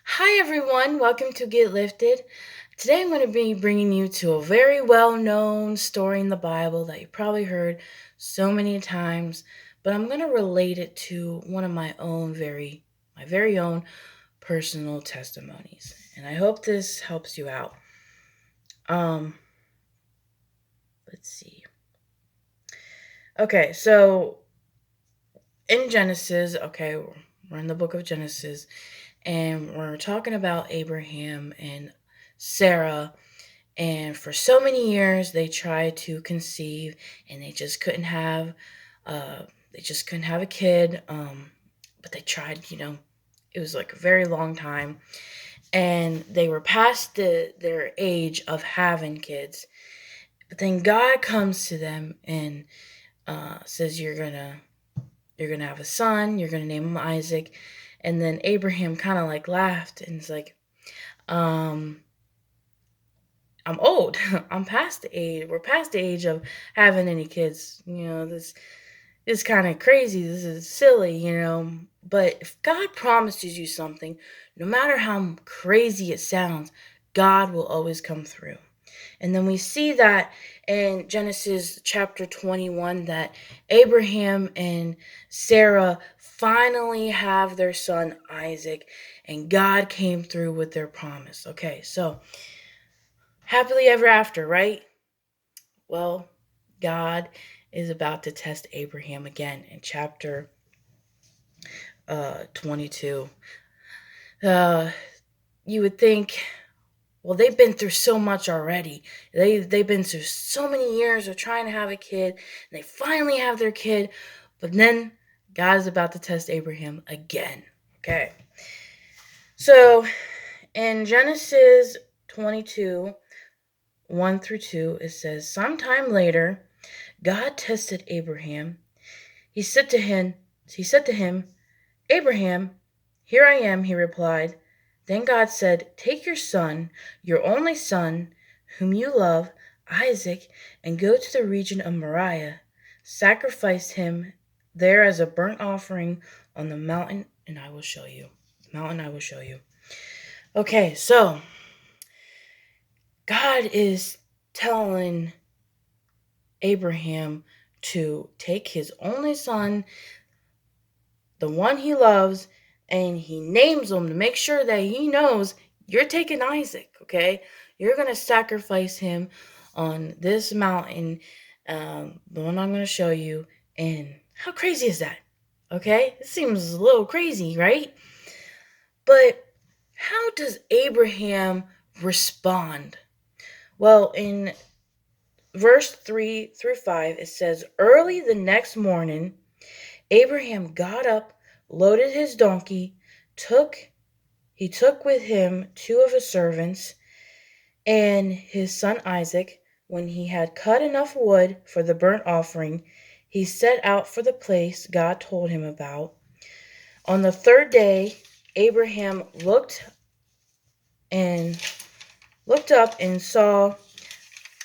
Hi, everyone. Welcome to Get Lifted. Today, I'm going to be bringing you to a very well known story in the Bible that you probably heard so many times, but I'm going to relate it to one of my very own personal testimonies. And I hope this helps you out. Um, let's see. Okay, so in Genesis, we're in the book of Genesis, and we're talking about Abraham and Sarah. And for so many years, they tried to conceive, and uh, they just couldn't have a kid. But they tried, it was like a very long time, and they were past their age of having kids. But then God comes to them and says, "You're gonna have a son. You're gonna name him Isaac." And then Abraham kind of like laughed and was like, um, I'm old. I'm past the age. We're past the age of having any kids. This is kind of crazy. This is silly. But if God promises you something, no matter how crazy it sounds, God will always come through. And then we see that in Genesis chapter 21 that Abraham and Sarah finally have their son Isaac, and God came through with their promise. Okay, so happily ever after, right? Well, God is about to test Abraham again in chapter 22. Uh, you would think, well, they've been through so much already. They've been through so many years of trying to have a kid, and they finally have their kid. But then God is about to test Abraham again. Okay. So in Genesis 22, 1 through 2, it says, "Sometime later, God tested Abraham. He said to him, 'Abraham, here I am,' he replied. Then God said, 'Take your son, your only son, whom you love, Isaac, and go to the region of Moriah. Sacrifice him there as a burnt offering on the mountain, and I will show you. Mountain I will show you.'" Okay, so God is telling Abraham to take his only son, the one he loves, and he names him to make sure that he knows you're taking Isaac, okay? You're going to sacrifice him on this mountain, the one I'm going to show you. And how crazy is that? Okay? It seems a little crazy, right? But how does Abraham respond? Well, in verse 3 through 5, it says, "Early the next morning, Abraham got up, loaded his donkey, took he took with him two of his servants and his son Isaac. When he had cut enough wood for the burnt offering, he set out for the place God told him about. On the third day, Abraham and looked up and saw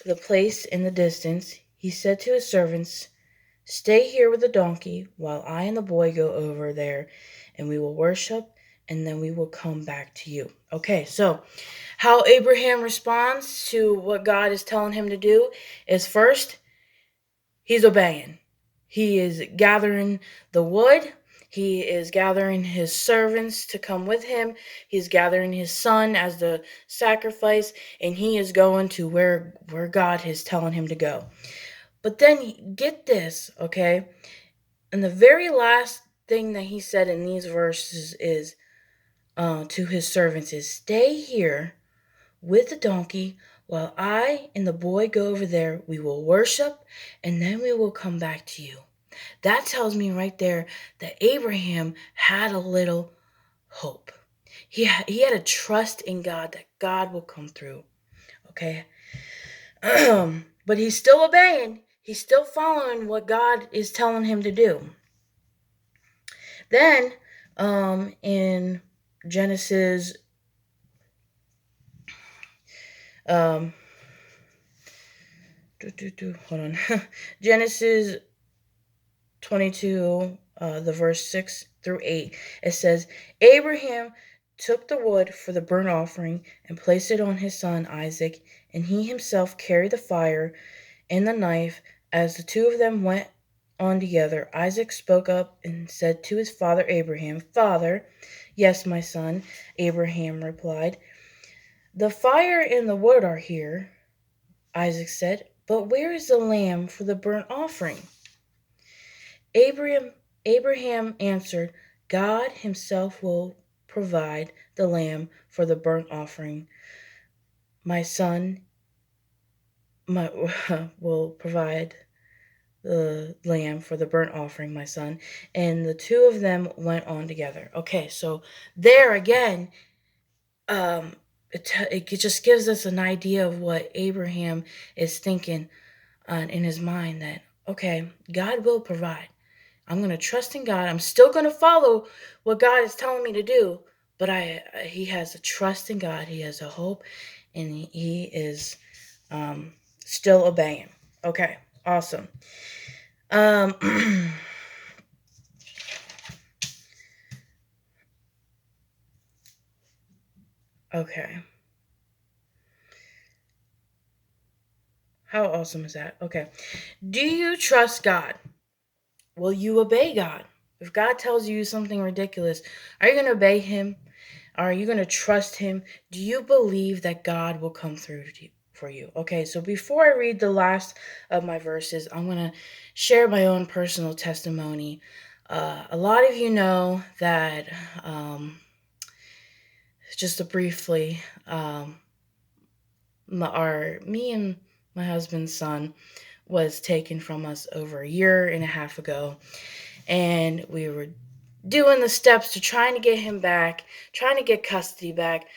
the place in the distance. He said to his servants, 'Stay here with the donkey while I and the boy go over there, and we will worship, and then we will come back to you.'" Okay, so how Abraham responds to what God is telling him to do is first, he's obeying. He is gathering the wood. He is gathering his servants to come with him. He's gathering his son as the sacrifice, and he is going to where God is telling him to go. But then get this, okay? And the very last thing that he said in these verses is to his servants is, "Stay here with the donkey while I and the boy go over there. We will worship, and then we will come back to you." That tells me right there that Abraham had a little hope. He had a trust in God that God will come through. Okay. But he's still obeying. He's still following what God is telling him to do. Then, in Genesis, um, hold on, Genesis 22, the verse 6 through 8, it says, "Abraham took the wood for the burnt offering and placed it on his son Isaac, and he himself carried the fire and the knife. As the two of them went on together, Isaac spoke up and said to his father Abraham, "Father." "Yes, my son," Abraham replied. "The fire and the wood are here," Isaac said, "but where is the lamb for the burnt offering?" Abraham, Abraham answered, "God himself will provide the lamb for the burnt offering. My son my, will provide the lamb for the burnt offering, my son." And the two of them went on together. Okay, so there again, um, it just gives us an idea of what Abraham is thinking in his mind, that, okay, God will provide. I'm going to trust in God. I'm still going to follow what God is telling me to do, but he has a trust in God. He has a hope, and he is still obeying. Okay, awesome. Um, okay. How awesome is that? Okay. Do you trust God? Will you obey God? If God tells you something ridiculous, are you going to obey him? Are you going to trust him? Do you believe that God will come through for you? Okay, so before I read the last of my verses, I'm going to share my own personal testimony. A lot of you know that, just to briefly, me and my husband's son was taken from us over a year and a half ago, and we were doing the steps to trying to get him back, trying to get custody back,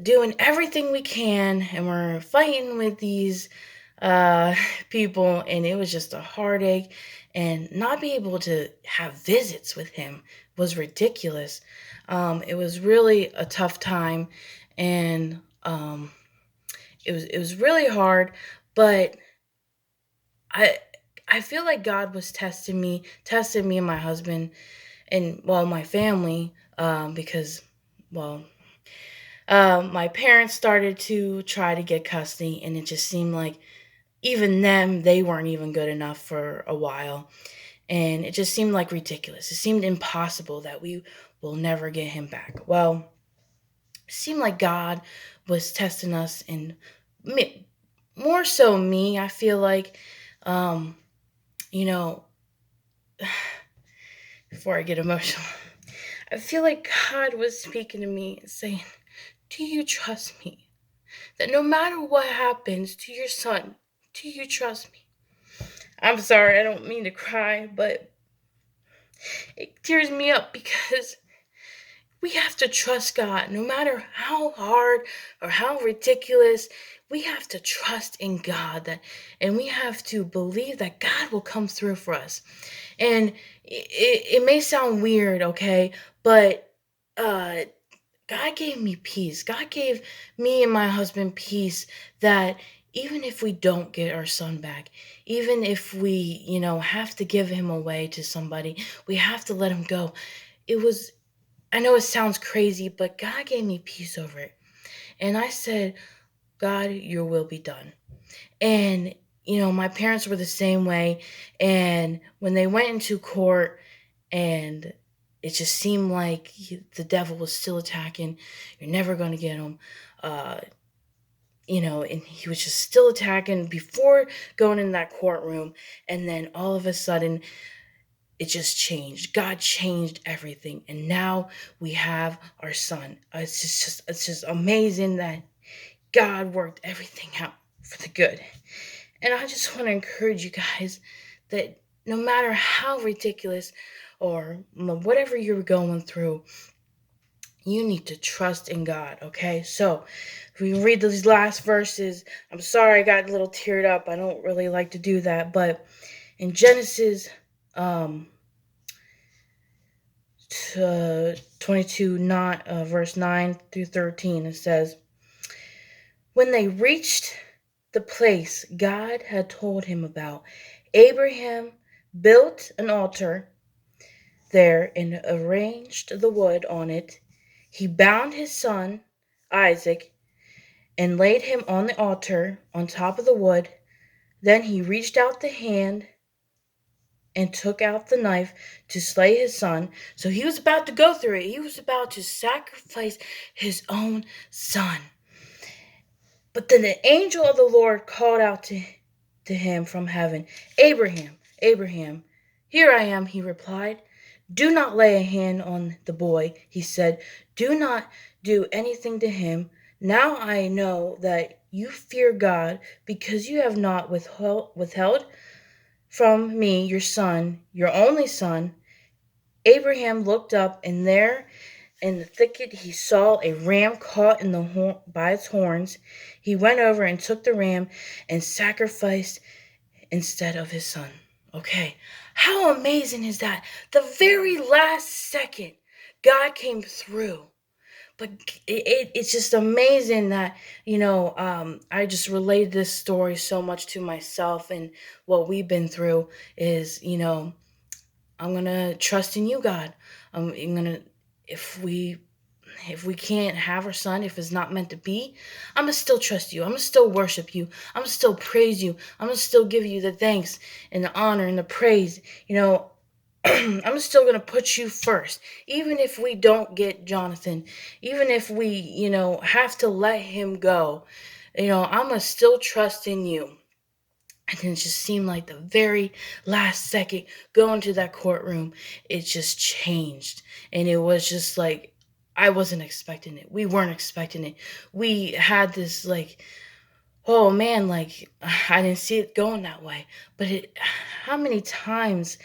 doing everything we can, and we're fighting with these uh, people, and it was just a heartache. And not be able to have visits with him was ridiculous. It was really a tough time, and it was really hard, but I I feel like God was testing me and my husband, and, well, my family, because, well, my parents started to try to get custody, and it just seemed like even them, they weren't even good enough for a while, and it just seemed like ridiculous. It seemed impossible that we will never get him back. Well, it seemed like God was testing us, and me, more so me. I feel like, um, you know, before I get emotional, I feel like God was speaking to me and saying, "Do you trust me? That no matter what happens to your son, do you trust me?" I'm sorry, I don't mean to cry, but it tears me up because we have to trust God. No matter how hard or how ridiculous, we have to trust in God, that, and we have to believe that God will come through for us. And it may sound weird, okay, but uh God gave me peace. God gave me and my husband peace, that even if we don't get our son back, even if we, have to give him away to somebody, we have to let him go. It was, I know it sounds crazy, but God gave me peace over it. And I said, "God, your will be done." And, my parents were the same way. And when they went into court, and it just seemed like the devil was still attacking, "You're never going to get him." Uh, and he was just still attacking before going in that courtroom. And then all of a sudden, it just changed. God changed everything. And now we have our son. It's just amazing that God worked everything out for the good. And I just want to encourage you guys that no matter how ridiculous or whatever you're going through, you need to trust in God, okay? So, if we read these last verses, I'm sorry I got a little teared up. I don't really like to do that, but in Genesis 22, not, verse 9 through 13, it says, "When they reached the place God had told him about, Abraham built an altar there and arranged the wood on it. He bound his son, Isaac, and laid him on the altar on top of the wood. Then he reached out the hand and took out the knife to slay his son. So he was about to go through it. He was about to sacrifice his own son. But then the angel of the Lord called out to him from heaven, Abraham, Abraham. Here I am, he replied. Do not lay a hand on the boy, he said. Do not do anything to him. Now I know that you fear God because you have not withheld from me your son, your only son. Abraham looked up, and there in the thicket he saw a ram caught by its horns. He went over and took the ram and sacrificed instead of his son. Okay, how amazing is that? The very last second, God came through. But it's just amazing that, I just related this story so much to myself, and what we've been through is, I'm going to trust in you, God. I'm going to, if we can't have our son, if it's not meant to be, I'm going to still trust you. I'm going to still worship you. I'm going to still praise you. I'm going to still give you the thanks and the honor and the praise. I'm still going to put you first. Even if we don't get Jonathan, even if we, have to let him go, I'm going to still trust in you. And then it just seemed like the very last second, going to that courtroom, it just changed. And it was just like, I wasn't expecting it. We weren't expecting it. We had this oh man, I didn't see it going that way. But how many times,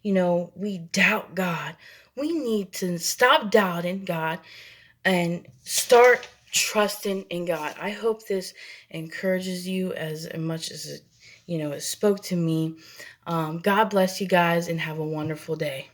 we doubt God? We need to stop doubting God and start trusting in God. I hope this encourages you as much as it spoke to me. God bless you guys and have a wonderful day.